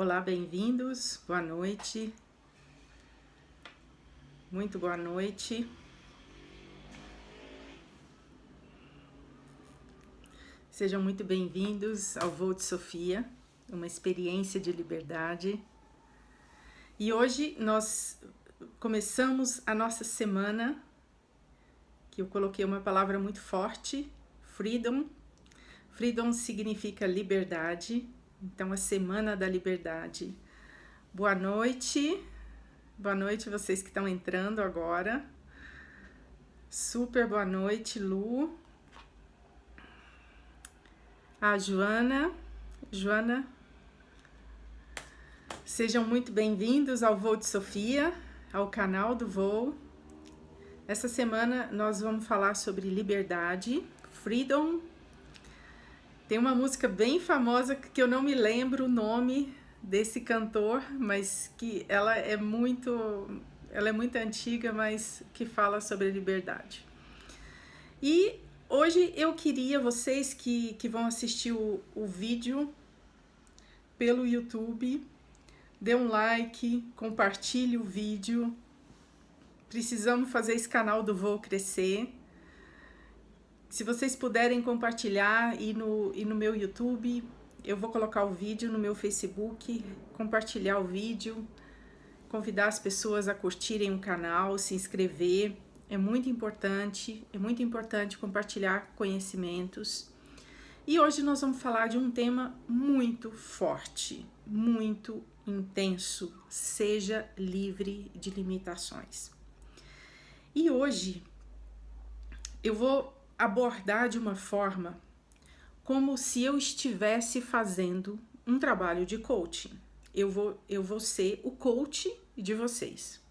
Olá, bem-vindos, boa noite, muito boa noite. Sejam muito bem-vindos ao Voo de Sofia, uma experiência de liberdade. E hoje nós começamos a nossa semana, que eu coloquei uma palavra muito forte, Freedom. Freedom significa liberdade, então a Semana da Liberdade. Boa noite vocês que estão entrando agora. Super boa noite, Lu. A Joana, sejam muito bem-vindos ao Voo de Sofia, ao canal do Voo. Essa semana nós vamos falar sobre liberdade, freedom. Tem uma música bem famosa que eu não me lembro o nome desse cantor, mas que ela é muito antiga, mas que fala sobre liberdade. E hoje eu queria vocês que vão assistir o vídeo pelo YouTube, dê um like, compartilhe o vídeo. Precisamos fazer esse canal do Voo crescer. Se vocês puderem compartilhar e no meu YouTube, eu vou colocar o vídeo no meu Facebook, compartilhar o vídeo, convidar as pessoas a curtirem o canal, se inscrever. É muito importante compartilhar conhecimentos. E hoje nós vamos falar de um tema muito forte, muito intenso. Seja livre de limitações. E hoje eu vou abordar de uma forma como se eu estivesse fazendo um trabalho de coaching. Eu vou ser o coach de vocês.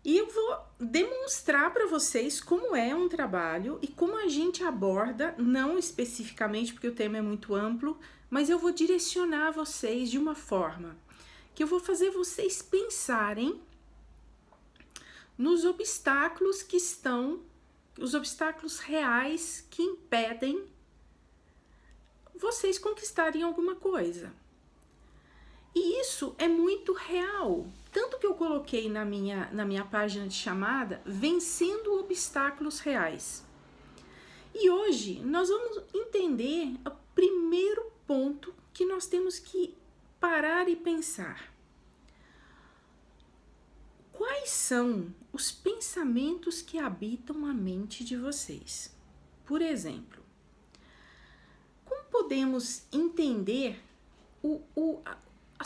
E eu vou demonstrar para vocês como é um trabalho e como a gente aborda, não especificamente porque o tema é muito amplo, mas eu vou direcionar vocês de uma forma que eu vou fazer vocês pensarem nos obstáculos que estão, os obstáculos reais que impedem vocês conquistarem alguma coisa. E isso é muito real. Tanto que eu coloquei na minha página de chamada, Vencendo Obstáculos Reais. E hoje nós vamos entender o primeiro ponto que nós temos que parar e pensar. Quais são os pensamentos que habitam a mente de vocês? Por exemplo, como podemos entender a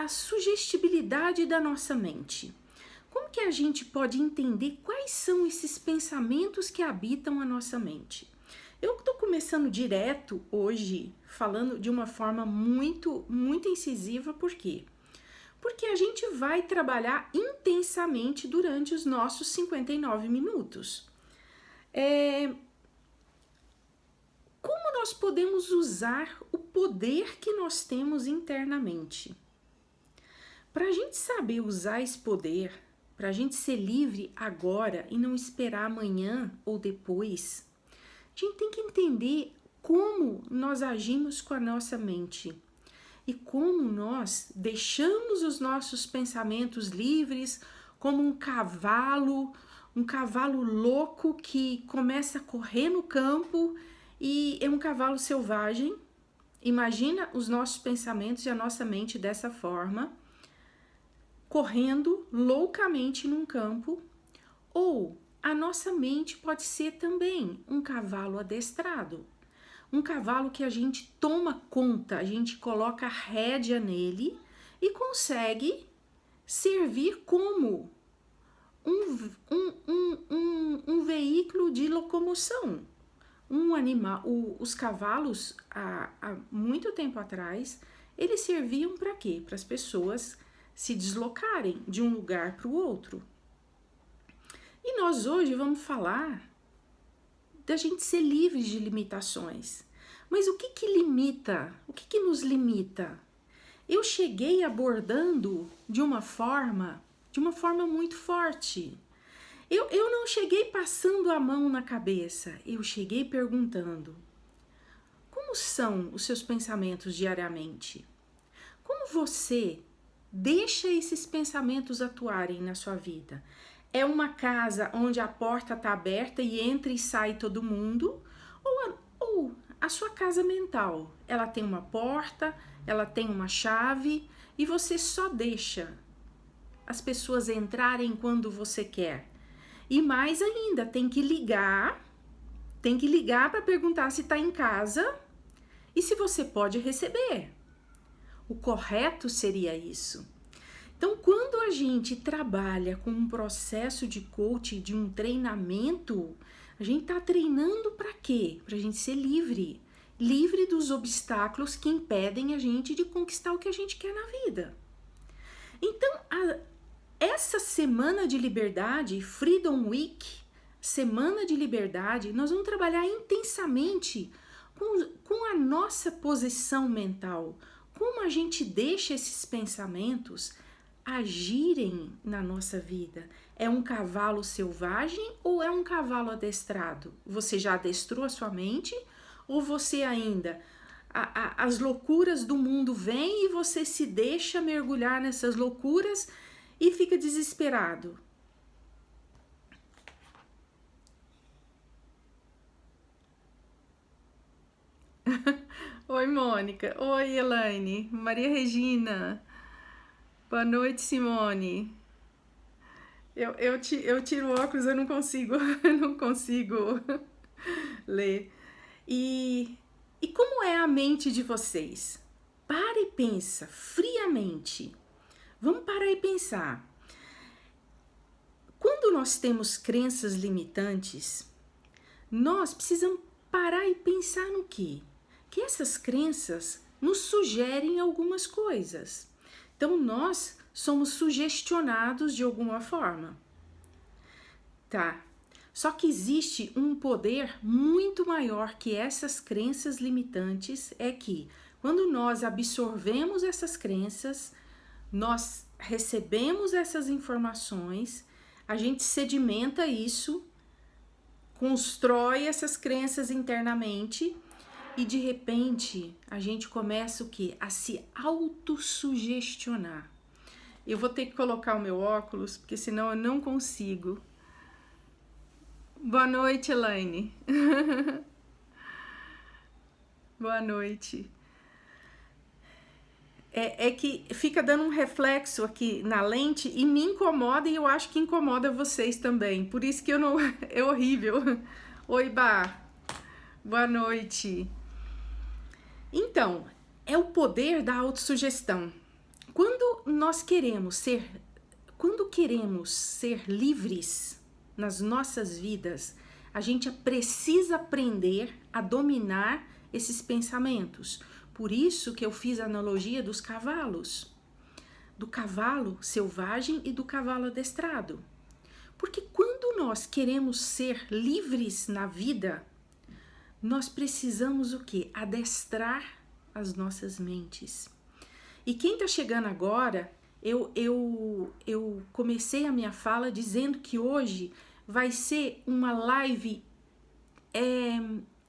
sugestibilidade da nossa mente? Como que a gente pode entender quais são esses pensamentos que habitam a nossa mente? Eu estou começando direto hoje, falando de uma forma muito incisiva, por quê? Porque a gente vai trabalhar intensamente durante os nossos 59 minutos. Como nós podemos usar o poder que nós temos internamente? Para a gente saber usar esse poder, para a gente ser livre agora e não esperar amanhã ou depois, a gente tem que entender como nós agimos com a nossa mente e como nós deixamos os nossos pensamentos livres, como um cavalo louco que começa a correr no campo e é um cavalo selvagem. Imagina os nossos pensamentos e a nossa mente dessa forma, correndo loucamente num campo, ou a nossa mente pode ser também um cavalo adestrado, um cavalo que a gente toma conta, a gente coloca a rédea nele e consegue servir como um veículo de locomoção. Um animal, os cavalos, há muito tempo atrás, eles serviam para quê? Para as pessoas se deslocarem de um lugar para o outro. E nós hoje vamos falar da gente ser livre de limitações. Mas o que limita? O que nos limita? Eu cheguei abordando de uma forma muito forte. Eu não cheguei passando a mão na cabeça, eu cheguei perguntando: como são os seus pensamentos diariamente? Como você deixa esses pensamentos atuarem na sua vida? É uma casa onde a porta está aberta e entra e sai todo mundo? Ou a sua casa mental, ela tem uma porta, ela tem uma chave e você só deixa as pessoas entrarem quando você quer? E mais ainda, tem que ligar para perguntar se está em casa e se você pode receber. O correto seria isso. Então, quando a gente trabalha com um processo de coaching, de um treinamento, a gente está treinando para quê? Para a gente ser livre. Livre dos obstáculos que impedem a gente de conquistar o que a gente quer na vida. Então, essa semana de liberdade, Freedom Week, semana de liberdade, nós vamos trabalhar intensamente com a nossa posição mental. Como a gente deixa esses pensamentos agirem na nossa vida. É um cavalo selvagem ou é um cavalo adestrado? Você já adestrou a sua mente ou você ainda... as loucuras do mundo vêm e você se deixa mergulhar nessas loucuras e fica desesperado? Oi, Mônica. Oi, Elaine. Maria Regina. Boa noite, Simone. Eu tiro o óculos, eu não consigo, eu não consigo ler. E como é a mente de vocês? Para e pensa, friamente. Vamos parar e pensar. Quando nós temos crenças limitantes, nós precisamos parar e pensar no quê? Que essas crenças nos sugerem algumas coisas. Então, nós somos sugestionados de alguma forma. Tá. Só que existe um poder muito maior que essas crenças limitantes, é que quando nós absorvemos essas crenças, nós recebemos essas informações, a gente sedimenta isso, constrói essas crenças internamente e de repente a gente começa o quê? A se autossugestionar. Eu vou ter que colocar o meu óculos, porque senão eu não consigo. Boa noite, Elaine. Boa noite. É que fica dando um reflexo aqui na lente e me incomoda e eu acho que incomoda vocês também. Por isso que eu não... É horrível. Oi, Bá. Boa noite. Então, é o poder da autossugestão. Quando queremos ser livres nas nossas vidas, a gente precisa aprender a dominar esses pensamentos. Por isso que eu fiz a analogia dos cavalos, do cavalo selvagem e do cavalo adestrado. Porque quando nós queremos ser livres na vida, nós precisamos o quê? Adestrar as nossas mentes. E quem está chegando agora, eu comecei a minha fala dizendo que hoje vai ser uma live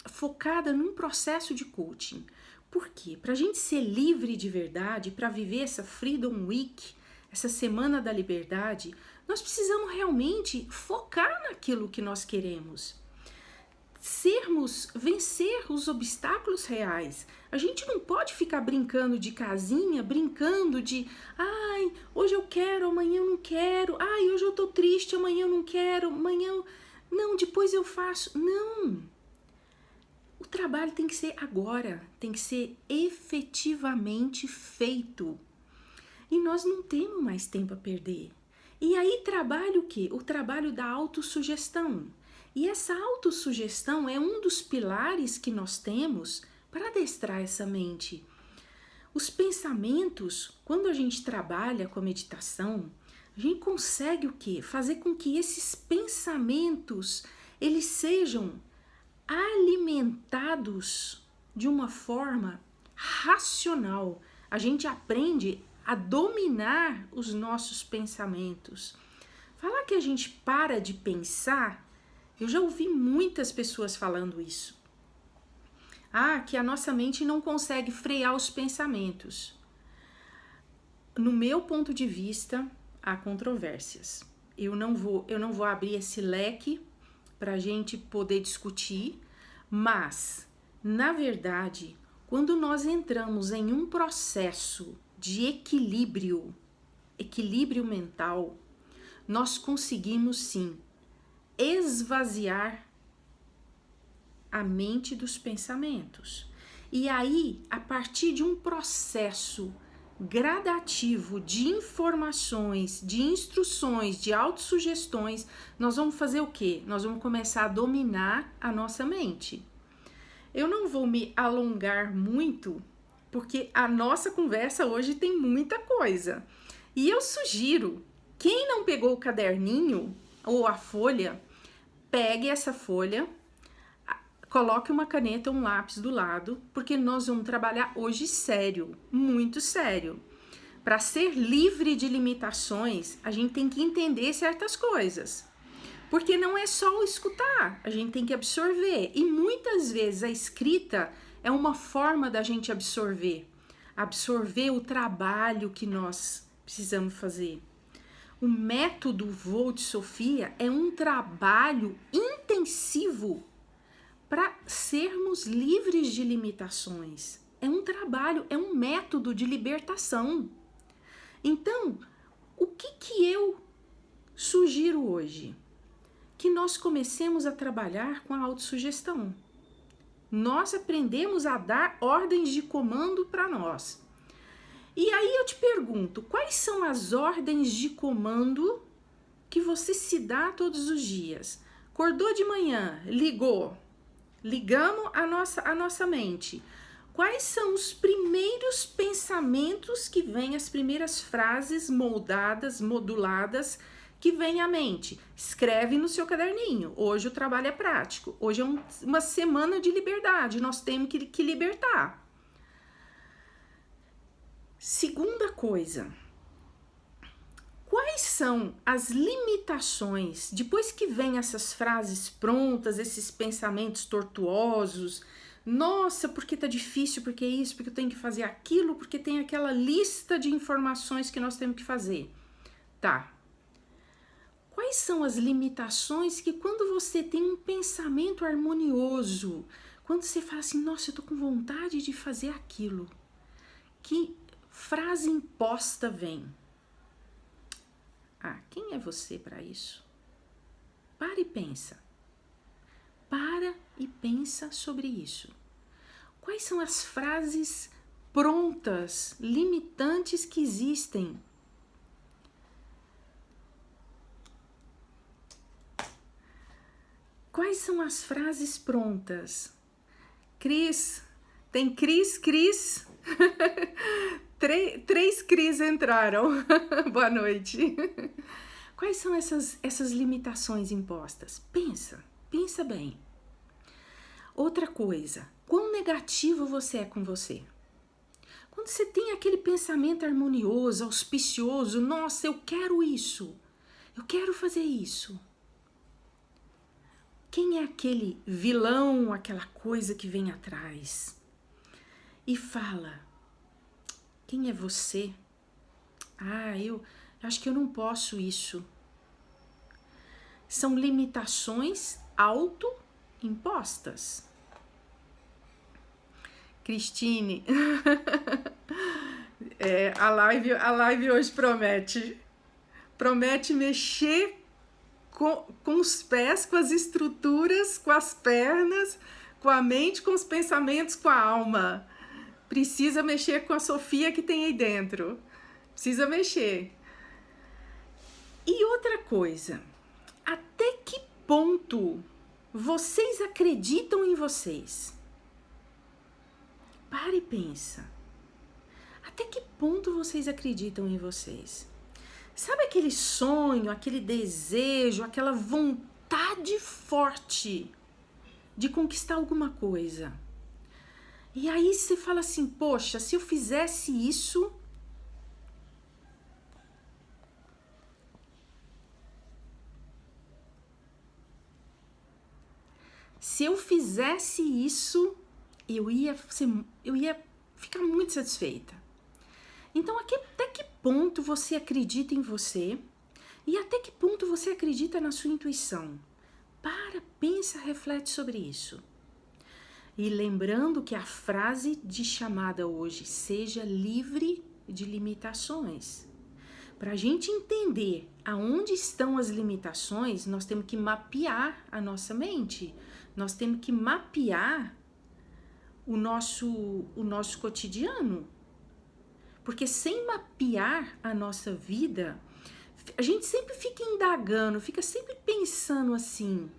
focada num processo de coaching. Por quê? Para a gente ser livre de verdade, para viver essa Freedom Week, essa Semana da Liberdade, nós precisamos realmente focar naquilo que nós queremos. Vencer os obstáculos reais. A gente não pode ficar brincando de casinha, brincando de ai, hoje eu quero, amanhã eu não quero, ai, hoje eu tô triste, amanhã eu não quero, não, depois eu faço. Não. O trabalho tem que ser agora, tem que ser efetivamente feito. E nós não temos mais tempo a perder. E aí trabalha o quê? O trabalho da autossugestão. E essa autossugestão é um dos pilares que nós temos para adestrar essa mente. Os pensamentos, quando a gente trabalha com a meditação, a gente consegue o quê? Fazer com que esses pensamentos, eles sejam alimentados de uma forma racional. A gente aprende a dominar os nossos pensamentos. Falar que a gente para de pensar, eu já ouvi muitas pessoas falando isso. Que a nossa mente não consegue frear os pensamentos. no meu ponto de vista, há controvérsias. Eu não vou abrir esse leque para a gente poder discutir, mas, na verdade, quando nós entramos em um processo de equilíbrio mental, nós conseguimos sim esvaziar a mente dos pensamentos. E aí, a partir de um processo gradativo de informações, de instruções, de autossugestões, nós vamos fazer o quê? Nós vamos começar a dominar a nossa mente. Eu não vou me alongar muito, porque a nossa conversa hoje tem muita coisa. E eu sugiro, quem não pegou o caderninho ou a folha, pegue essa folha, coloque uma caneta ou um lápis do lado, porque nós vamos trabalhar hoje sério, muito sério. Para ser livre de limitações, a gente tem que entender certas coisas. Porque não é só o escutar, a gente tem que absorver. E muitas vezes a escrita é uma forma da gente absorver o trabalho que nós precisamos fazer. O método Voo de Sofia é um trabalho intensivo para sermos livres de limitações. É um trabalho, é um método de libertação. Então, o que eu sugiro hoje? Que nós comecemos a trabalhar com a autossugestão. Nós aprendemos a dar ordens de comando para nós. E aí eu te pergunto, quais são as ordens de comando que você se dá todos os dias? Acordou de manhã, ligamos a nossa mente. Quais são os primeiros pensamentos que vêm, as primeiras frases moldadas, moduladas, que vem à mente? Escreve no seu caderninho. Hoje o trabalho é prático. Hoje é uma semana de liberdade. Nós temos que libertar. Segunda coisa. Quais são as limitações, depois que vem essas frases prontas, esses pensamentos tortuosos? Nossa, porque tá difícil, porque isso, porque eu tenho que fazer aquilo, porque tem aquela lista de informações que nós temos que fazer. Tá. Quais são as limitações que quando você tem um pensamento harmonioso, quando você fala assim, nossa, eu tô com vontade de fazer aquilo, que frase imposta vem? Ah, quem é você para isso? Para e pensa. Para e pensa sobre isso. Quais são as frases prontas, limitantes que existem? Quais são as frases prontas? Cris, tem Cris. Três Cris entraram. Boa noite. Quais são essas limitações impostas? Pensa bem. Outra coisa, quão negativo você é com você? Quando você tem aquele pensamento harmonioso, auspicioso, nossa, eu quero isso, eu quero fazer isso. Quem é aquele vilão, aquela coisa que vem atrás e fala, quem é você? Ah, eu acho que eu não posso isso. São limitações autoimpostas. Cristine, a live hoje promete mexer com os pés, com as estruturas, com as pernas, com a mente, com os pensamentos, com a alma. Precisa mexer com a Sofia que tem aí dentro. Precisa mexer. E outra coisa, até que ponto vocês acreditam em vocês? Para e pensa. Até que ponto vocês acreditam em vocês? Sabe aquele sonho, aquele desejo, aquela vontade forte de conquistar alguma coisa? E aí você fala assim, poxa, se eu fizesse isso... Se eu fizesse isso, eu ia ficar muito satisfeita. Então, até que ponto você acredita em você e até que ponto você acredita na sua intuição. Pensa, reflete sobre isso. E lembrando que a frase de chamada hoje, seja livre de limitações. Para a gente entender aonde estão as limitações, nós temos que mapear a nossa mente. Nós temos que mapear o nosso cotidiano. Porque sem mapear a nossa vida, a gente sempre fica indagando, fica sempre pensando assim,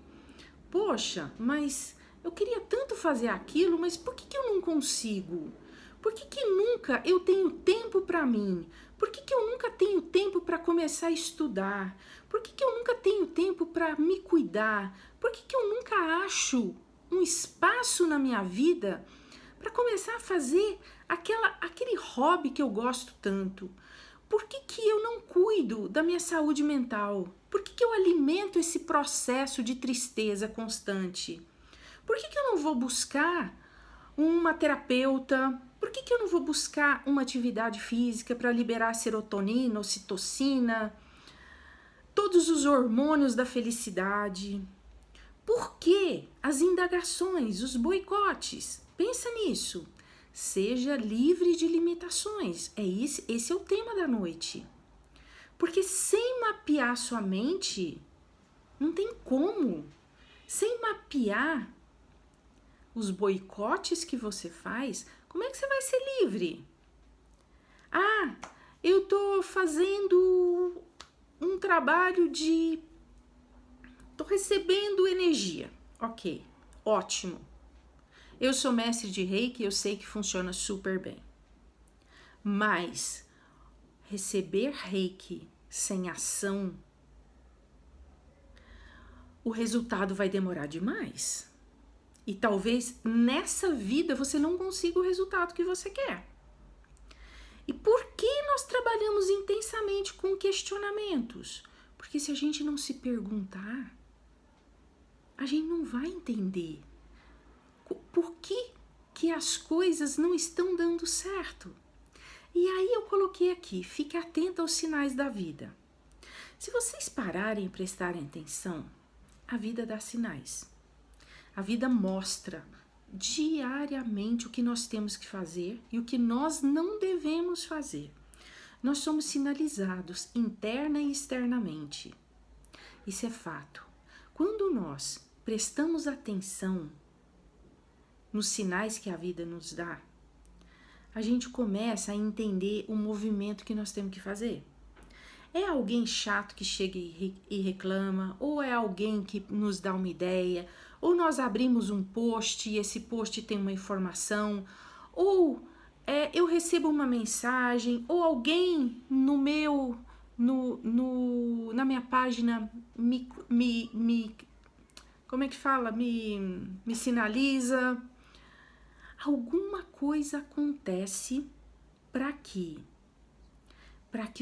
poxa, mas eu queria tanto fazer aquilo, mas por que eu não consigo? Por que nunca eu tenho tempo para mim? Por que eu nunca tenho tempo para começar a estudar? Por que eu nunca tenho tempo para me cuidar? Por que eu nunca acho um espaço na minha vida para começar a fazer aquele hobby que eu gosto tanto? Por que eu não cuido da minha saúde mental? Por que eu alimento esse processo de tristeza constante? Por que eu não vou buscar uma terapeuta? Por que eu não vou buscar uma atividade física para liberar serotonina, ocitocina, todos os hormônios da felicidade? Por que as indagações, os boicotes? Pensa nisso. Seja livre de limitações. Esse é o tema da noite. Porque sem mapear sua mente, não tem como. Sem mapear os boicotes que você faz, como é que você vai ser livre? Eu tô fazendo um trabalho tô recebendo energia. Ok, ótimo. Eu sou mestre de Reiki e eu sei que funciona super bem. Mas receber Reiki sem ação, o resultado vai demorar demais. E talvez nessa vida você não consiga o resultado que você quer. E por que nós trabalhamos intensamente com questionamentos? Porque se a gente não se perguntar, a gente não vai entender por que as coisas não estão dando certo. E aí eu coloquei aqui, fique atento aos sinais da vida. Se vocês pararem e prestarem atenção, a vida dá sinais. A vida mostra diariamente o que nós temos que fazer e o que nós não devemos fazer. Nós somos sinalizados interna e externamente. Isso é fato. Quando nós prestamos atenção nos sinais que a vida nos dá, a gente começa a entender o movimento que nós temos que fazer. É alguém chato que chega e reclama, ou é alguém que nos dá uma ideia, ou nós abrimos um post e esse post tem uma informação, ou eu recebo uma mensagem, ou alguém na minha página me sinaliza. Alguma coisa acontece para que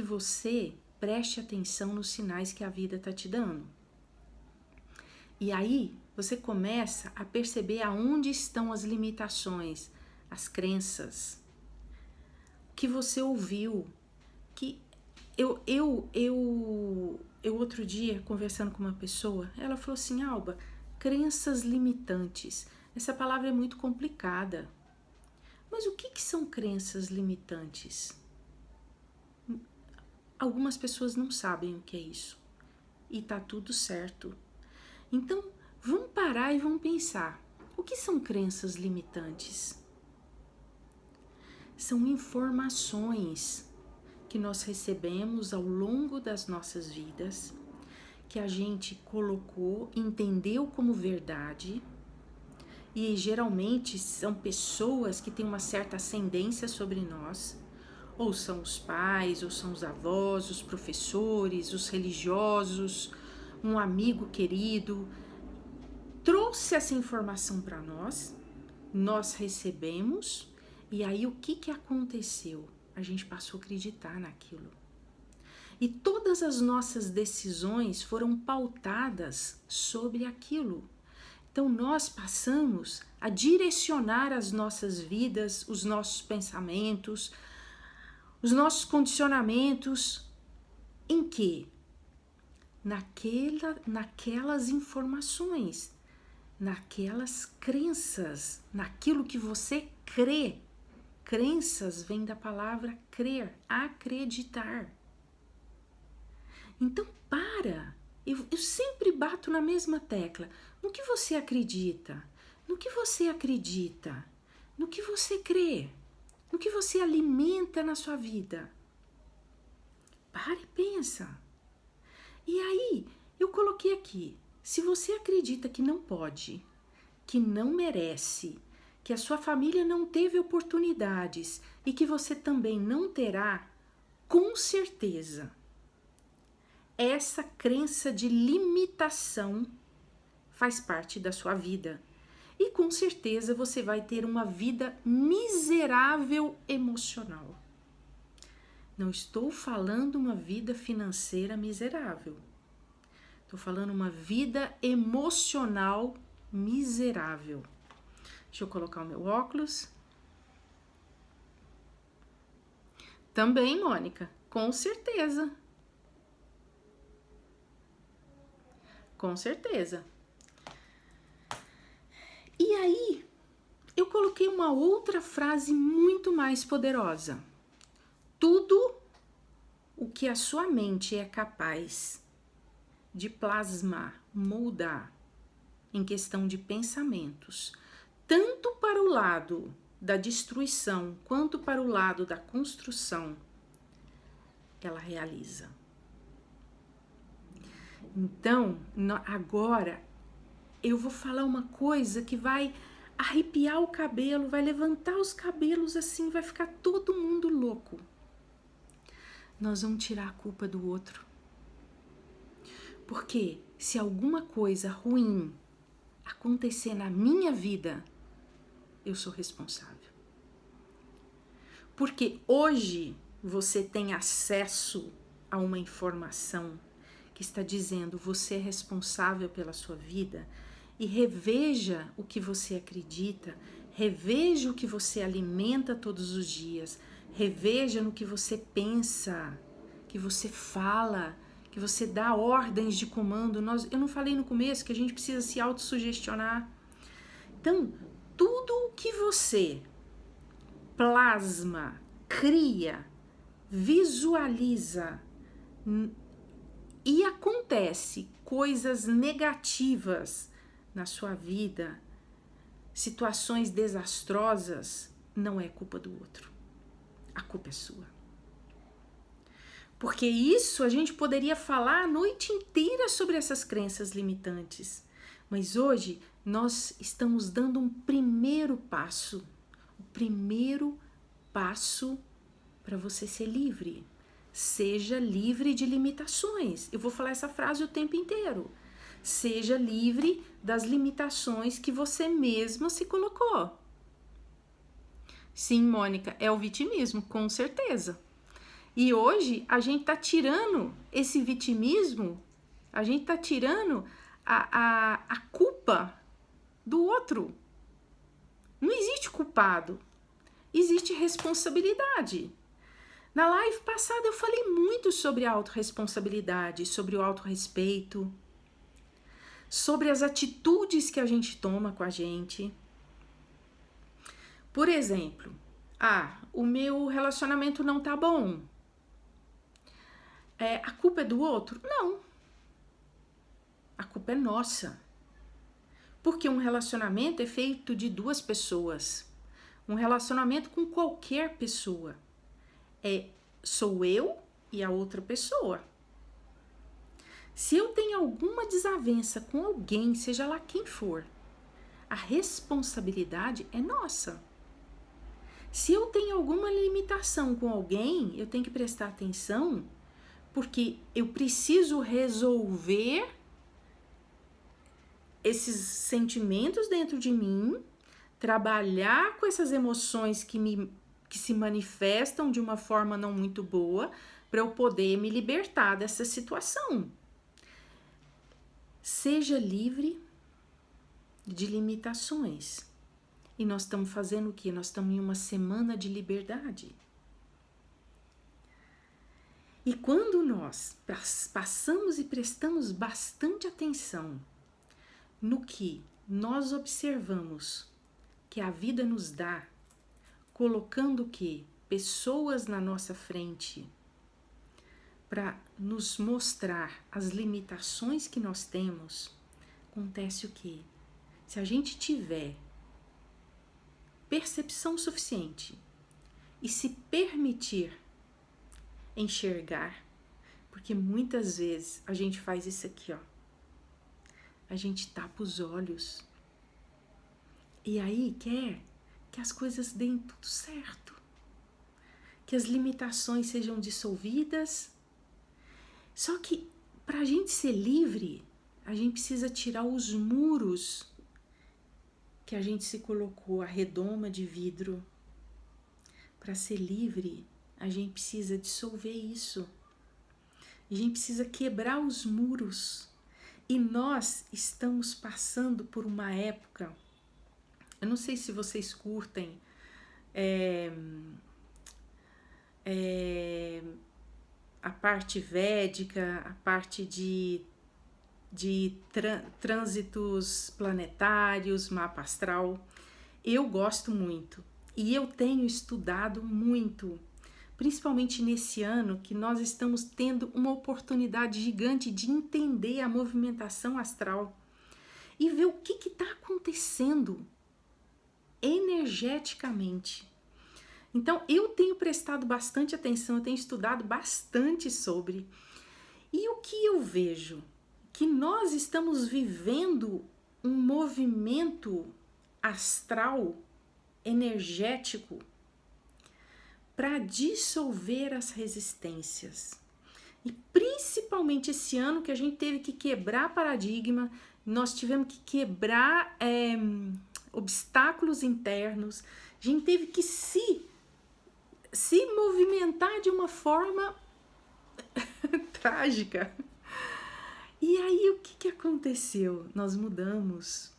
você preste atenção nos sinais que a vida está te dando. E aí você começa a perceber aonde estão as limitações, as crenças, que você ouviu, que eu outro dia conversando com uma pessoa, ela falou assim, Alba, crenças limitantes. Essa palavra é muito complicada. Mas o que são crenças limitantes? Algumas pessoas não sabem o que é isso. E tá tudo certo. Então, vamos parar e vamos pensar. O que são crenças limitantes? São informações que nós recebemos ao longo das nossas vidas, que a gente colocou, entendeu como verdade, e geralmente são pessoas que têm uma certa ascendência sobre nós, ou são os pais, ou são os avós, os professores, os religiosos, um amigo querido, trouxe essa informação para nós recebemos, e aí o que aconteceu? A gente passou a acreditar naquilo. E todas as nossas decisões foram pautadas sobre aquilo. Então nós passamos a direcionar as nossas vidas, os nossos pensamentos, Os nossos condicionamentos em quê? Naquelas informações, naquelas crenças, naquilo que você crê. Crenças vem da palavra crer, acreditar. Então para, eu sempre bato na mesma tecla. No que você acredita? No que você acredita? No que você crê? No que você alimenta na sua vida? Para e pensa. E aí, eu coloquei aqui, se você acredita que não pode, que não merece, que a sua família não teve oportunidades e que você também não terá, com certeza, essa crença de limitação faz parte da sua vida. E com certeza você vai ter uma vida miserável emocional. Não estou falando uma vida financeira miserável. Estou falando uma vida emocional miserável. Deixa eu colocar o meu óculos. Também, Mônica, com certeza. Com certeza. E aí, eu coloquei uma outra frase muito mais poderosa. Tudo o que a sua mente é capaz de plasmar, moldar em questão de pensamentos, tanto para o lado da destruição quanto para o lado da construção, ela realiza. Então, agora eu vou falar uma coisa que vai arrepiar o cabelo, vai levantar os cabelos assim, vai ficar todo mundo louco. Nós vamos tirar a culpa do outro. Porque se alguma coisa ruim acontecer na minha vida, eu sou responsável. Porque hoje você tem acesso a uma informação que está dizendo você é responsável pela sua vida, e reveja o que você acredita, reveja o que você alimenta todos os dias, reveja no que você pensa, que você fala, que você dá ordens de comando. Eu não falei no começo que a gente precisa se autossugestionar. Então, tudo o que você plasma, cria, visualiza e acontece coisas negativas na sua vida, situações desastrosas, não é culpa do outro. A culpa é sua. Porque isso a gente poderia falar a noite inteira sobre essas crenças limitantes. Mas hoje nós estamos dando um primeiro passo. O primeiro passo para você ser livre. Seja livre de limitações. Eu vou falar essa frase o tempo inteiro. Seja livre das limitações que você mesma se colocou. Sim, Mônica, é o vitimismo, com certeza. E hoje a gente tá tirando esse vitimismo, a gente tá tirando a culpa do outro. Não existe culpado, existe responsabilidade. Na live passada eu falei muito sobre a autorresponsabilidade, sobre o autorrespeito, sobre as atitudes que a gente toma com a gente. Por exemplo, o meu relacionamento não tá bom. A culpa é do outro? Não. A culpa é nossa. Porque um relacionamento é feito de duas pessoas. Um relacionamento com qualquer pessoa. Sou eu e a outra pessoa. Se eu tenho alguma desavença com alguém, seja lá quem for, a responsabilidade é nossa. Se eu tenho alguma limitação com alguém, eu tenho que prestar atenção, porque eu preciso resolver esses sentimentos dentro de mim, trabalhar com essas emoções que se manifestam de uma forma não muito boa, para eu poder me libertar dessa situação. Seja livre de limitações. E nós estamos fazendo o quê? Nós estamos em uma semana de liberdade. E quando nós passamos e prestamos bastante atenção no que nós observamos que a vida nos dá, colocando que pessoas na nossa frente para nos mostrar as limitações que nós temos, acontece o quê? Se a gente tiver percepção suficiente e se permitir enxergar, porque muitas vezes a gente faz isso aqui, ó. A gente tapa os olhos e aí quer que as coisas deem tudo certo, que as limitações sejam dissolvidas. Só que para a gente ser livre, a gente precisa tirar os muros que a gente se colocou, a redoma de vidro. Para ser livre, a gente precisa dissolver isso. A gente precisa quebrar os muros. E nós estamos passando por uma época, eu não sei se vocês curtem a parte védica, a parte de trânsitos planetários, mapa astral. Eu gosto muito e eu tenho estudado muito, principalmente nesse ano que nós estamos tendo uma oportunidade gigante de entender a movimentação astral e ver o que está acontecendo energeticamente. Então eu tenho prestado bastante atenção, eu tenho estudado bastante sobre. E o que eu vejo? Que nós estamos vivendo um movimento astral, energético, para dissolver as resistências. E principalmente esse ano que a gente teve que quebrar paradigma, nós tivemos que quebrar obstáculos internos, a gente teve que se movimentar de uma forma trágica. E aí o que aconteceu? Nós mudamos.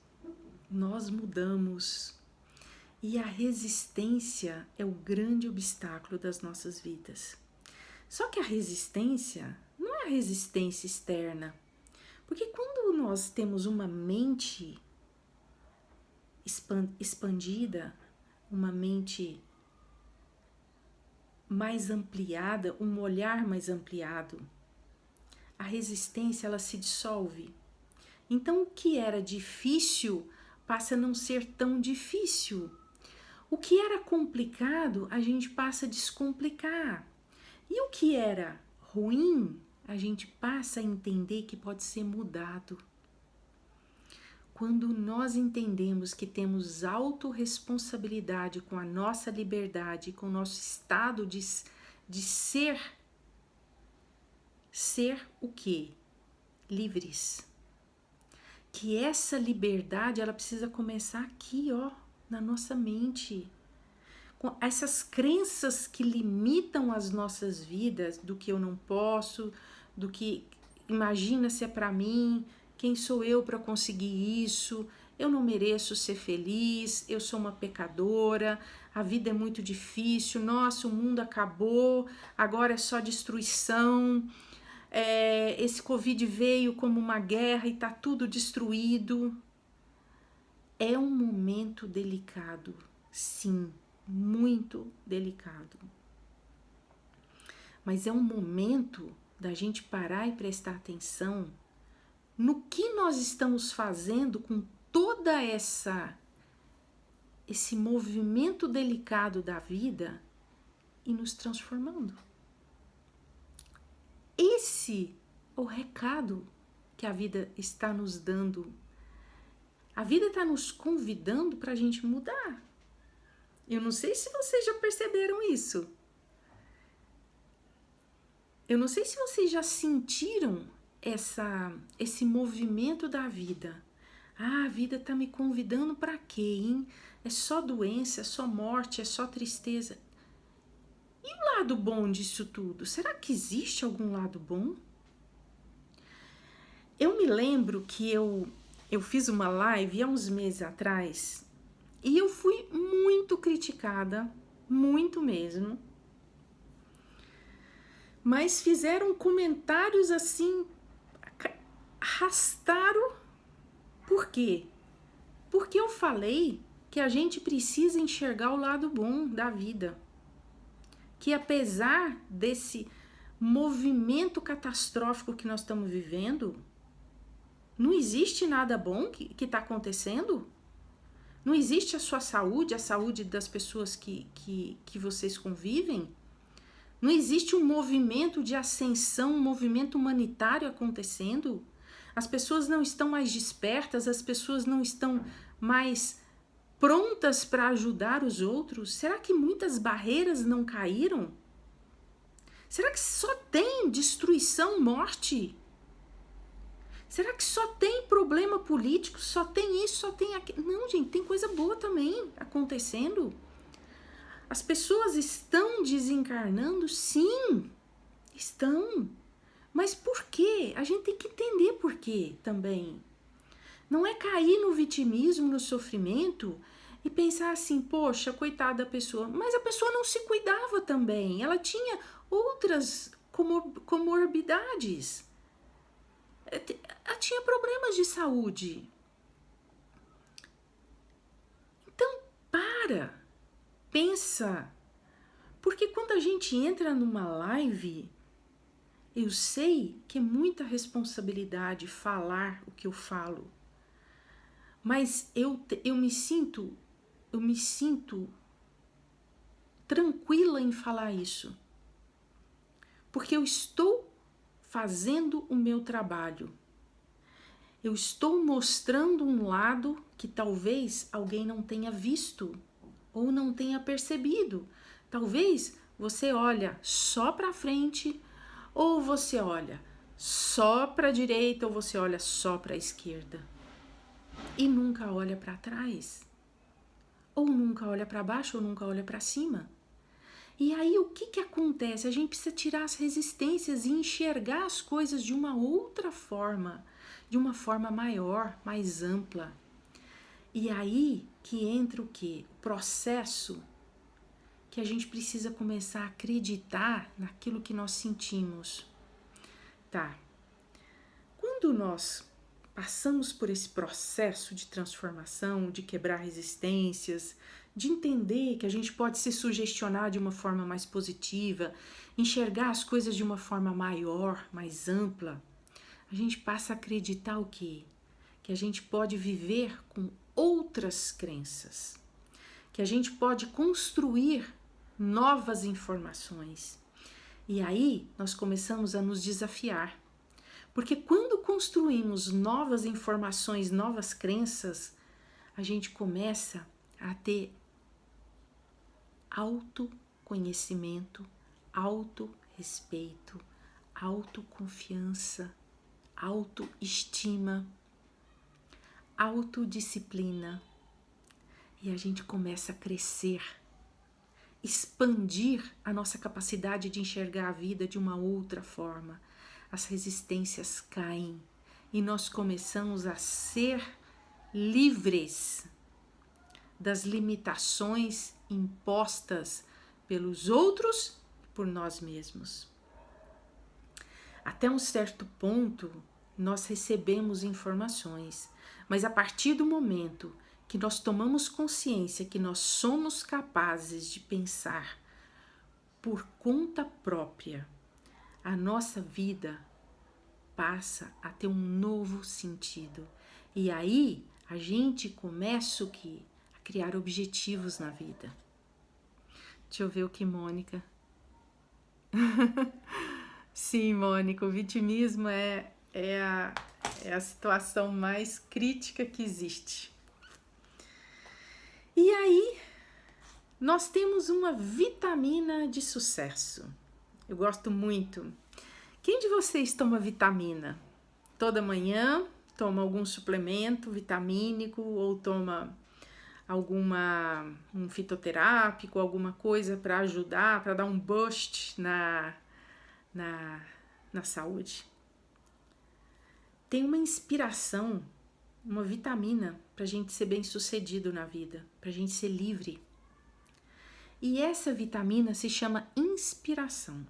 E a resistência é o grande obstáculo das nossas vidas. Só que a resistência não é a resistência externa. Porque quando nós temos uma mente expandida, uma mente mais ampliada, um olhar mais ampliado, a resistência ela se dissolve. Então o que era difícil passa a não ser tão difícil. O que era complicado a gente passa a descomplicar. E o que era ruim a gente passa a entender que pode ser mudado. Quando nós entendemos que temos autorresponsabilidade com a nossa liberdade, com o nosso estado de ser o quê? Livres. Que essa liberdade, ela precisa começar aqui, ó, na nossa mente. Com essas crenças que limitam as nossas vidas, do que eu não posso, do que imagina se é para mim, quem sou eu para conseguir isso, eu não mereço ser feliz, eu sou uma pecadora, a vida é muito difícil, nossa, o mundo acabou, agora é só destruição. Esse Covid veio como uma guerra e está tudo destruído. É um momento delicado, sim, muito delicado. Mas é um momento da gente parar e prestar atenção no que nós estamos fazendo com toda esse movimento delicado da vida e nos transformando. Esse é o recado que a vida está nos dando. A vida está nos convidando para a gente mudar. Eu não sei se vocês já perceberam isso. Eu não sei se vocês já sentiram esse movimento da vida. A vida está me convidando para quê, hein? É só doença, é só morte, é só tristeza. E o lado bom disso tudo? Será que existe algum lado bom? Eu me lembro que eu fiz uma live há uns meses atrás e eu fui muito criticada, muito mesmo. mas fizeram comentários assim, arrastaram. Por quê? Porque eu falei que a gente precisa enxergar o lado bom da vida. Que apesar desse movimento catastrófico que nós estamos vivendo, não existe nada bom que está acontecendo. Não existe a sua saúde, a saúde das pessoas que vocês convivem. Não existe um movimento de ascensão, um movimento humanitário acontecendo. As pessoas não estão mais despertas, as pessoas não estão mais prontas para ajudar os outros. Será que muitas barreiras não caíram? Será que só tem destruição, morte? Será que só tem problema político? Só tem isso, só tem aquilo? Não, gente, tem coisa boa também acontecendo. As pessoas estão desencarnando? Sim, estão. Mas por quê? A gente tem que entender por quê também. Não é cair no vitimismo, no sofrimento e pensar assim, poxa, coitada da pessoa. Mas a pessoa não se cuidava também. Ela tinha outras comorbidades. Ela tinha problemas de saúde. Então, pensa. Porque quando a gente entra numa live, eu sei que é muita responsabilidade falar o que eu falo. Mas eu me sinto tranquila em falar isso. Porque eu estou fazendo o meu trabalho. Eu estou mostrando um lado que talvez alguém não tenha visto ou não tenha percebido. Talvez você olha só para frente, ou você olha só para a direita, ou você olha só para a esquerda. E nunca olha para trás. Ou nunca olha para baixo, ou nunca olha para cima. E aí o que acontece? A gente precisa tirar as resistências e enxergar as coisas de uma outra forma, de uma forma maior, mais ampla. E aí que entra o quê? O processo que a gente precisa começar a acreditar naquilo que nós sentimos. Tá. Quando nós passamos por esse processo de transformação, de quebrar resistências, de entender que a gente pode se sugestionar de uma forma mais positiva, enxergar as coisas de uma forma maior, mais ampla, a gente passa a acreditar o quê? Que a gente pode viver com outras crenças, que a gente pode construir novas informações. E aí nós começamos a nos desafiar. Porque quando construímos novas informações, novas crenças, a gente começa a ter autoconhecimento, autorrespeito, autoconfiança, autoestima, autodisciplina. E a gente começa a crescer, expandir a nossa capacidade de enxergar a vida de uma outra forma. As resistências caem e nós começamos a ser livres das limitações impostas pelos outros e por nós mesmos. Até um certo ponto, nós recebemos informações, mas a partir do momento que nós tomamos consciência que nós somos capazes de pensar por conta própria, a nossa vida passa a ter um novo sentido. E aí a gente começa o quê? A criar objetivos na vida. Deixa eu ver o que Mônica. Sim, Mônica, o vitimismo é a situação mais crítica que existe. E aí, nós temos uma vitamina de sucesso. Eu gosto muito. Quem de vocês toma vitamina? Toda manhã toma algum suplemento vitamínico ou toma um fitoterápico, alguma coisa para ajudar, para dar um boost na saúde? Tem uma inspiração, uma vitamina para a gente ser bem sucedido na vida, para a gente ser livre. E essa vitamina se chama inspiração.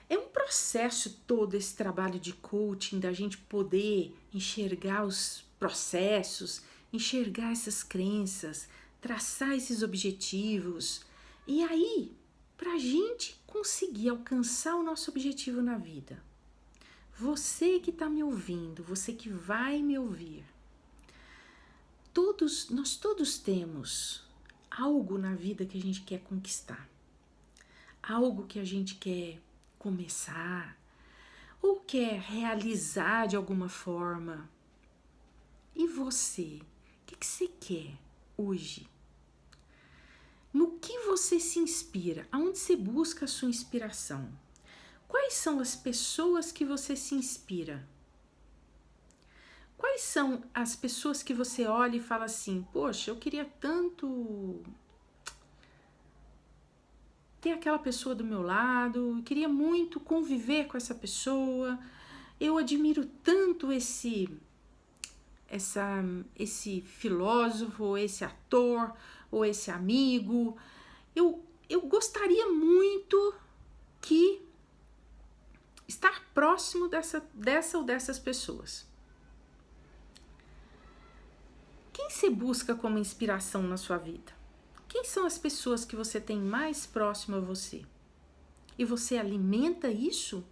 É um processo todo esse trabalho de coaching, da gente poder enxergar os processos, enxergar essas crenças, traçar esses objetivos. E aí, para a gente conseguir alcançar o nosso objetivo na vida, você que está me ouvindo, você que vai me ouvir, nós todos temos algo na vida que a gente quer conquistar, algo que a gente quer começar ou quer realizar de alguma forma. E você? O que você quer hoje? No que você se inspira? Aonde você busca a sua inspiração? Quais são as pessoas que você se inspira? Quais são as pessoas que você olha e fala assim, poxa, eu queria tanto ter aquela pessoa do meu lado, eu queria muito conviver com essa pessoa, eu admiro tanto esse filósofo, ou esse ator, ou esse amigo, eu gostaria muito que estar próximo dessa ou dessas pessoas. Quem você busca como inspiração na sua vida? Quem são as pessoas que você tem mais próximo a você? E você alimenta isso?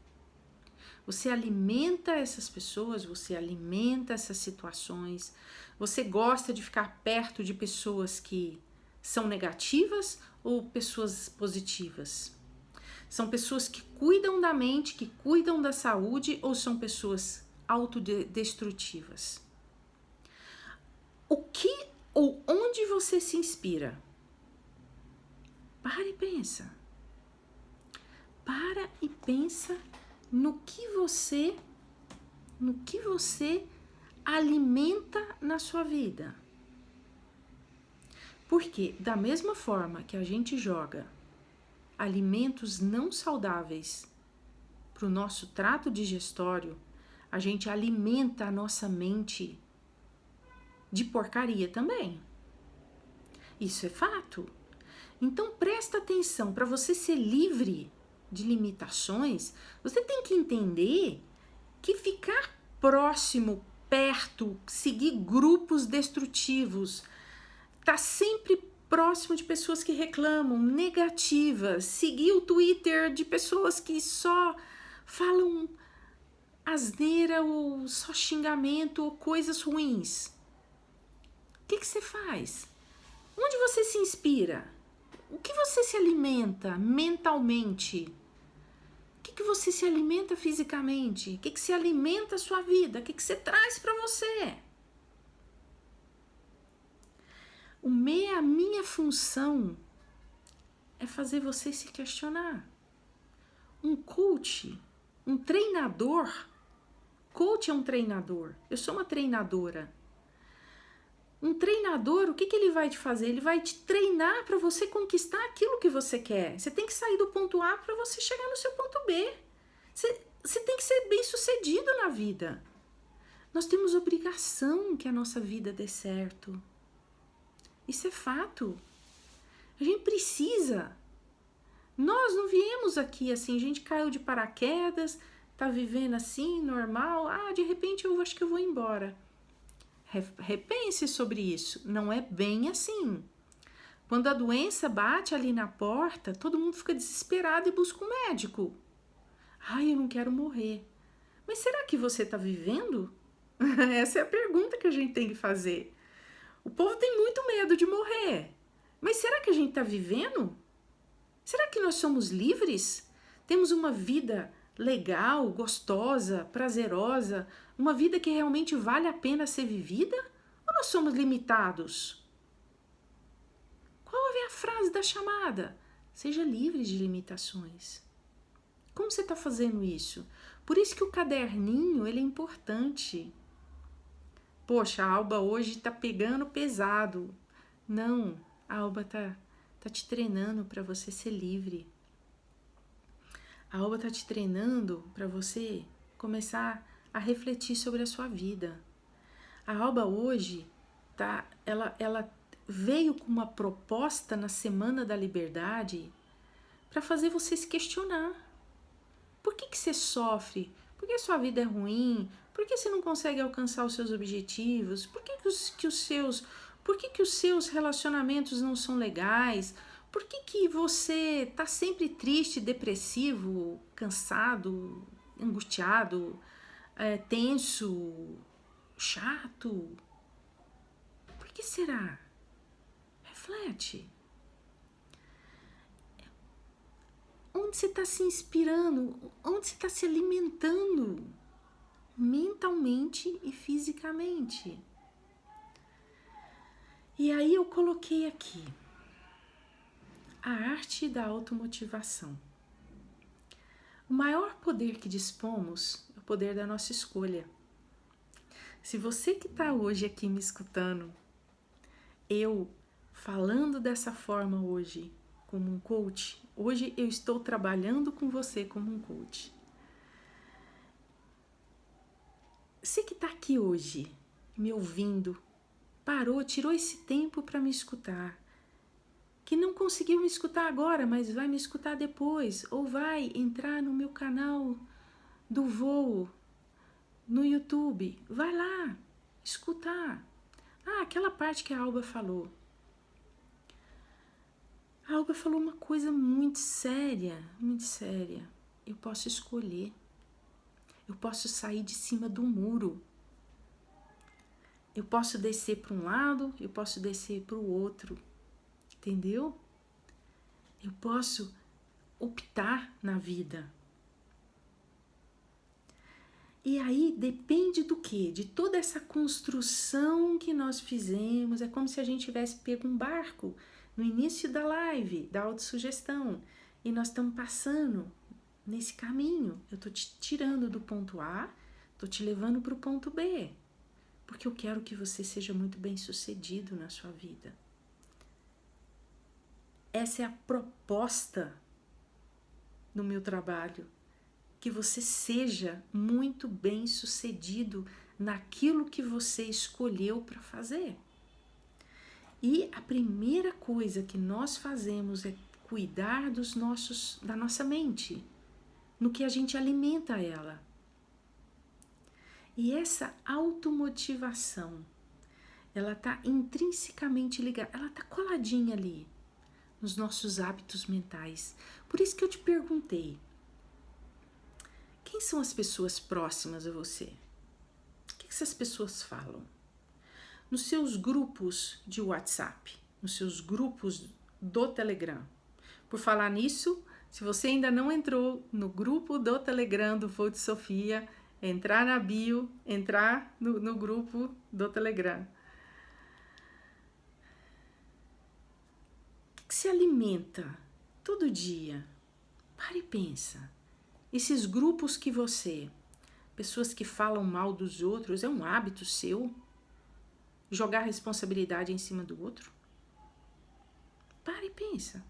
Você alimenta essas pessoas, você alimenta essas situações, você gosta de ficar perto de pessoas que são negativas ou pessoas positivas? São pessoas que cuidam da mente, que cuidam da saúde ou são pessoas autodestrutivas? O que ou onde você se inspira? Para e pensa. Para e pensa no que você alimenta na sua vida. Porque da mesma forma que a gente joga alimentos não saudáveis para o nosso trato digestório, a gente alimenta a nossa mente de porcaria também. Isso é fato. Então presta atenção, para você ser livre de limitações, você tem que entender que ficar próximo, perto, seguir grupos destrutivos, tá sempre próximo de pessoas que reclamam, negativas, seguir o Twitter de pessoas que só falam asneira ou só xingamento ou coisas ruins. O que você faz? Onde você se inspira? O que você se alimenta mentalmente? O que você se alimenta fisicamente? O que se alimenta a sua vida? O que você traz para você? A minha função é fazer você se questionar. Um coach, um treinador, coach é um treinador, eu sou uma treinadora. Um treinador, o que ele vai te fazer? Ele vai te treinar para você conquistar aquilo que você quer. Você tem que sair do ponto A para você chegar no seu ponto B. Você tem que ser bem sucedido na vida. Nós temos obrigação que a nossa vida dê certo. Isso é fato. A gente precisa. Nós não viemos aqui assim, a gente caiu de paraquedas, tá vivendo assim, normal. De repente eu acho que eu vou embora. Repense sobre isso. Não é bem assim. Quando a doença bate ali na porta, todo mundo fica desesperado e busca um médico. Eu não quero morrer. Mas será que você está vivendo? Essa é a pergunta que a gente tem que fazer. O povo tem muito medo de morrer. Mas será que a gente está vivendo? Será que nós somos livres? Temos uma vida legal, gostosa, prazerosa, uma vida que realmente vale a pena ser vivida? Ou nós somos limitados? Qual é a frase da chamada? Seja livre de limitações. Como você está fazendo isso? Por isso que o caderninho ele é importante. Poxa, a Alba hoje está pegando pesado. Não, a Alba está te treinando para você ser livre. A Alba está te treinando para você começar a refletir sobre a sua vida. A Alba hoje ela veio com uma proposta na Semana da Liberdade para fazer você se questionar. Por que você sofre? Por que sua vida é ruim? Por que você não consegue alcançar os seus objetivos? Por que os seus relacionamentos não são legais? Por que você tá sempre triste, depressivo, cansado, angustiado, tenso, chato? Por que será? Reflete. Onde você está se inspirando? Onde você está se alimentando? Mentalmente e fisicamente. E aí eu coloquei aqui a arte da automotivação. O maior poder que dispomos é o poder da nossa escolha. Se você que está hoje aqui me escutando, eu falando dessa forma hoje como um coach, hoje eu estou trabalhando com você como um coach. Você que está aqui hoje me ouvindo, parou, tirou esse tempo para me escutar, que não conseguiu me escutar agora, mas vai me escutar depois, ou vai entrar no meu canal do Voo, no YouTube, vai lá, escutar. Aquela parte que a Alba falou. A Alba falou uma coisa muito séria, muito séria. Eu posso escolher. Eu posso sair de cima do muro. Eu posso descer para um lado, eu posso descer para o outro. Entendeu? Eu posso optar na vida. E aí depende do quê? De toda essa construção que nós fizemos. É como se a gente tivesse pego um barco no início da live, da autossugestão. E nós estamos passando nesse caminho. Eu estou te tirando do ponto A, estou te levando para o ponto B. Porque eu quero que você seja muito bem sucedido na sua vida. Essa é a proposta no meu trabalho. Que você seja muito bem sucedido naquilo que você escolheu para fazer. E a primeira coisa que nós fazemos é cuidar da nossa mente, no que a gente alimenta ela. E essa automotivação, ela está intrinsecamente ligada, ela está coladinha ali nos nossos hábitos mentais. Por isso que eu te perguntei, quem são as pessoas próximas a você? O que essas pessoas falam? Nos seus grupos de WhatsApp, nos seus grupos do Telegram. Por falar nisso, se você ainda não entrou no grupo do Telegram do Voo de Sofia, entrar na bio, entrar no grupo do Telegram. O que se alimenta todo dia? Para e pensa. Esses grupos que pessoas que falam mal dos outros, é um hábito seu? Jogar a responsabilidade em cima do outro? Para e pensa.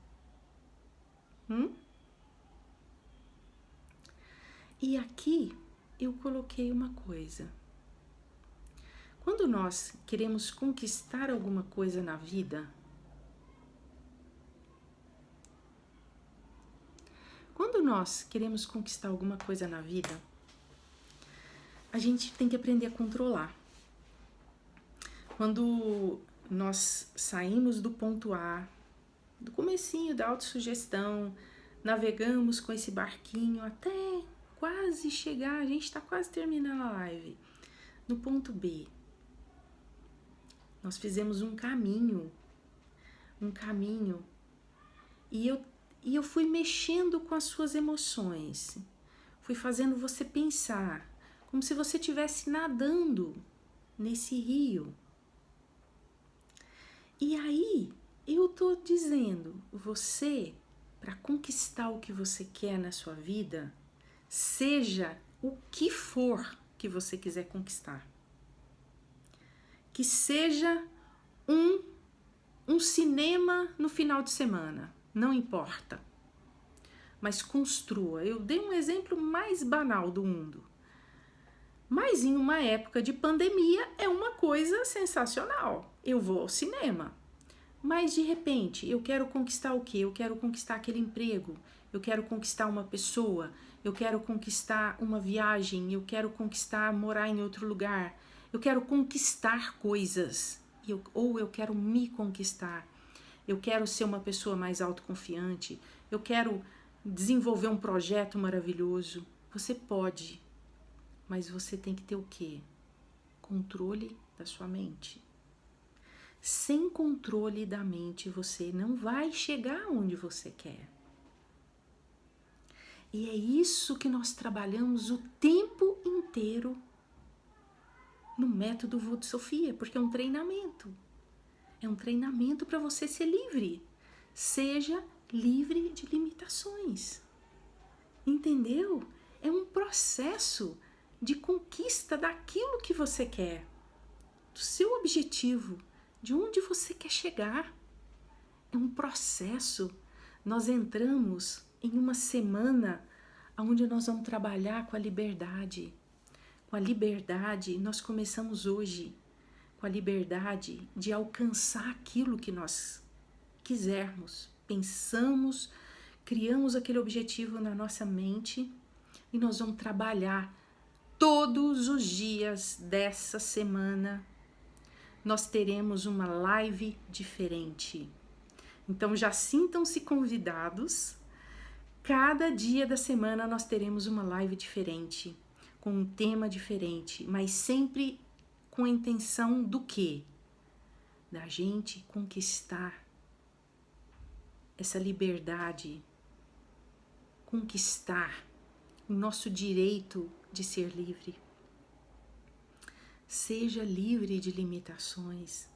E aqui eu coloquei uma coisa. Quando nós queremos conquistar alguma coisa na vida, a gente tem que aprender a controlar. Quando nós saímos do ponto A, do comecinho da autossugestão, navegamos com esse barquinho até quase chegar, a gente está quase terminando a live, no ponto B. Nós fizemos um caminho, e eu fui mexendo com as suas emoções, fui fazendo você pensar, como se você estivesse nadando nesse rio. E aí, eu tô dizendo, você, para conquistar o que você quer na sua vida, seja o que for que você quiser conquistar. Que seja um cinema no final de semana, não importa. Mas construa. Eu dei um exemplo mais banal do mundo. Mas em uma época de pandemia é uma coisa sensacional. Eu vou ao cinema. Mas de repente eu quero conquistar o quê? Eu quero conquistar aquele emprego. Eu quero conquistar uma pessoa. eu quero conquistar uma viagem, eu quero conquistar morar em outro lugar, eu quero conquistar coisas, ou eu quero me conquistar, eu quero ser uma pessoa mais autoconfiante, eu quero desenvolver um projeto maravilhoso. Você pode, mas você tem que ter o quê? Controle da sua mente. Sem controle da mente, você não vai chegar onde você quer. E é isso que nós trabalhamos o tempo inteiro no método Vô de Sofia, porque é um treinamento. É um treinamento para você ser livre. Seja livre de limitações. Entendeu? É um processo de conquista daquilo que você quer, do seu objetivo, de onde você quer chegar. É um processo. Nós entramos em uma semana onde nós vamos trabalhar com a liberdade. Com a liberdade, nós começamos hoje com a liberdade de alcançar aquilo que nós quisermos. Pensamos, criamos aquele objetivo na nossa mente e nós vamos trabalhar todos os dias dessa semana. Nós teremos uma live diferente. Então já sintam-se convidados. Cada dia da semana nós teremos uma live diferente, com um tema diferente, mas sempre com a intenção do quê? Da gente conquistar essa liberdade, conquistar o nosso direito de ser livre. Seja livre de limitações,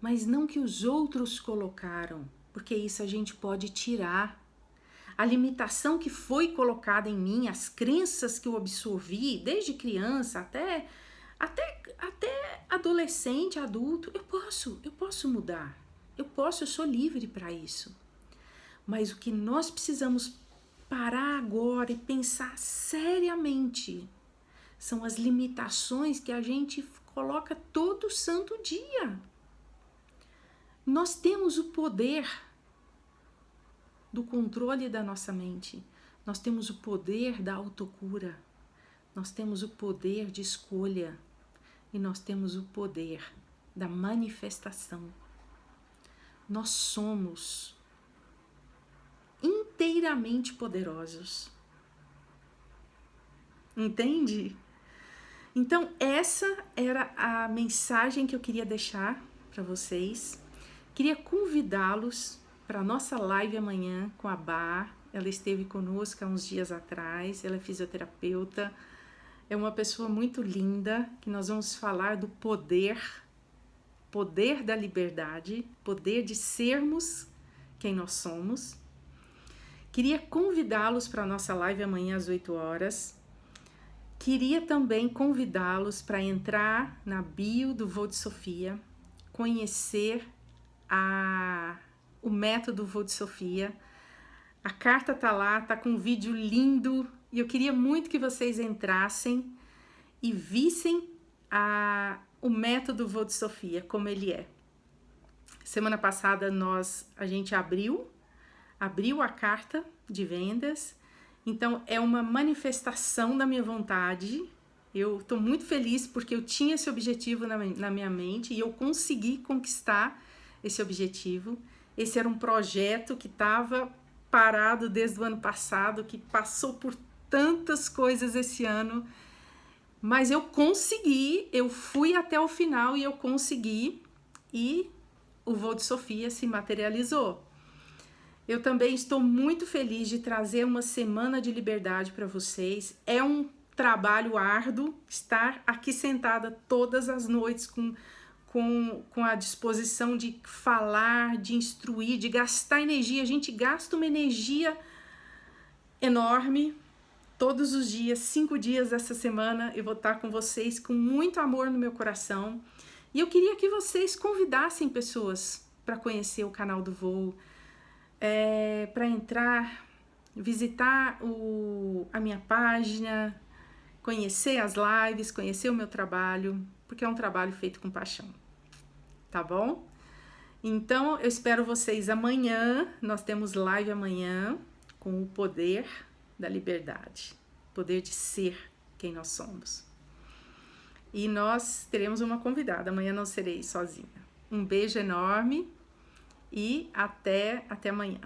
mas não que os outros colocaram, porque isso a gente pode tirar. A limitação que foi colocada em mim, as crenças que eu absorvi desde criança até adolescente, adulto, eu posso mudar. Eu sou livre para isso. Mas o que nós precisamos parar agora e pensar seriamente são as limitações que a gente coloca todo santo dia. Nós temos o poder do controle da nossa mente. Nós temos o poder da autocura. Nós temos o poder de escolha. E nós temos o poder da manifestação. Nós somos inteiramente poderosos. Entende? Então, essa era a mensagem que eu queria deixar para vocês. Queria convidá-los para a nossa live amanhã com a Bá. Ela esteve conosco há uns dias atrás, ela é fisioterapeuta, é uma pessoa muito linda, que nós vamos falar do poder da liberdade, poder de sermos quem nós somos. Queria convidá-los para a nossa live amanhã às 8 horas. Queria também convidá-los para entrar na bio do Vô de Sofia, conhecer o método Vô de Sofia. A carta tá lá, tá com um vídeo lindo e eu queria muito que vocês entrassem e vissem o método Vô de Sofia, como ele é. Semana passada a gente abriu a carta de vendas. Então, é uma manifestação da minha vontade. Eu estou muito feliz porque eu tinha esse objetivo na minha mente e eu consegui conquistar esse objetivo. Esse era um projeto que estava parado desde o ano passado, que passou por tantas coisas esse ano. Mas eu consegui, eu fui até o final e eu consegui. E o Vô de Sofia se materializou. Eu também estou muito feliz de trazer uma semana de liberdade para vocês. É um trabalho árduo estar aqui sentada todas as noites com a disposição de falar, de instruir, de gastar energia. A gente gasta uma energia enorme todos os dias, 5 dias dessa semana. Eu vou estar com vocês com muito amor no meu coração. E eu queria que vocês convidassem pessoas para conhecer o canal do Vô, para entrar, visitar a minha página, conhecer as lives, conhecer o meu trabalho, porque é um trabalho feito com paixão, tá bom? Então, eu espero vocês amanhã. Nós temos live amanhã com o poder da liberdade, poder de ser quem nós somos. E nós teremos uma convidada, amanhã não serei sozinha. Um beijo enorme e até amanhã.